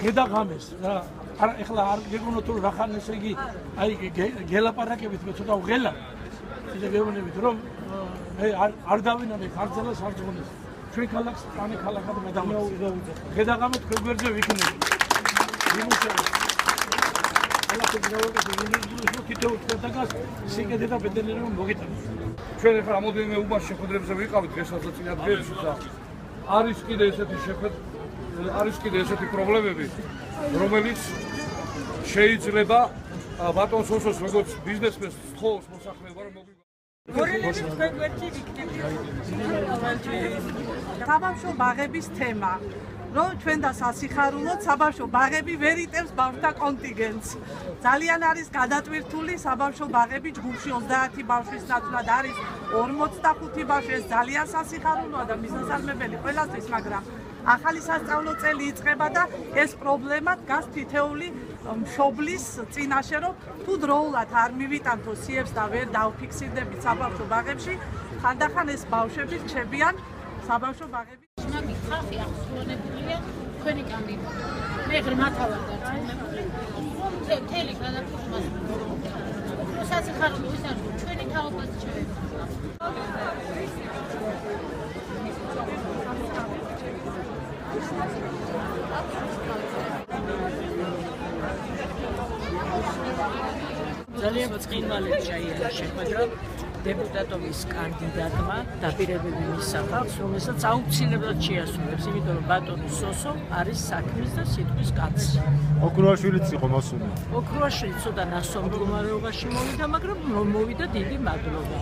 გედაღამეს რა ეხლა არ გეგონო თუ რახან ესე იგი აი გელაპარაკებით მე ცოტა ვღელა ისე გეუბნებით რომ მე არ დავინანე ქართლას არ ძღონეს ჩვენ ქალაქს ტანი ქალაქად გადავიდა გედაღამე თქვენ გვერდზე ვიქნები თითოეულ თქვენთაგას სიკეთე და ბედნიერი რომ მოგიტანოს ჩვენ ახლა რამოდენიმე უბანს შეხვედრებზე ვიყავით დღესაც წინა დღეებში და არის კიდე ესეთი პრობლემები რომელიც შეიძლება ბატონ სოსოს როგორც ბიზნესმენს სთხოვს მოსახლეობა რომ საბავშვო ბაღების თემა რომ ჩვენ და სასიხარულოდ საბავშვო ბაღები ვერ იტევს ბავშვთა კონტინგენტს. ძალიან არის გადატვირთული საბავშვო ბაღები ჯგუფში 30 ბავშვის ნაცვლად არის 45 ბავშვი ეს ძალიან სასიხარულოა და მიზანსალმებელი ყველასთვის, მაგრამ ახალი სასწავლო წელი იწყება და ეს პრობლემა დგას თითეული მშობლის წინაშე რომ თუ დროულად არ მივიტანთო სიებს და ვერ დავფიქსირდებით საბავშვო ბაღებში ხანდახან ეს ბავშვები რჩებიან საბავშვო ბაღებში ხალხი აღსრულებულია თქვენი კამბინო. მე ღრმათავად მთელი გადაწყვეტს მას. სასიხარულო ის არის ჩვენი თაობას ჩევება. ძალიან ბრწყინვალედ ჩაიარა შეხვედრა დეპუტატობის კანდიდატმა დაპირებები მისცა ხალხს, რომელსაც აუცილებლად შეასრულებს, იმიტომ რომ ბატონი სოსო არის საქმის და სიტყვის კაცი. ოქროაშვილიც იყო მოსული. ოქროაშვილი ცოტა ნასო მდგომარეობაში მოვიდა, მაგრამ რომ მოვიდა დიდი მადლობა.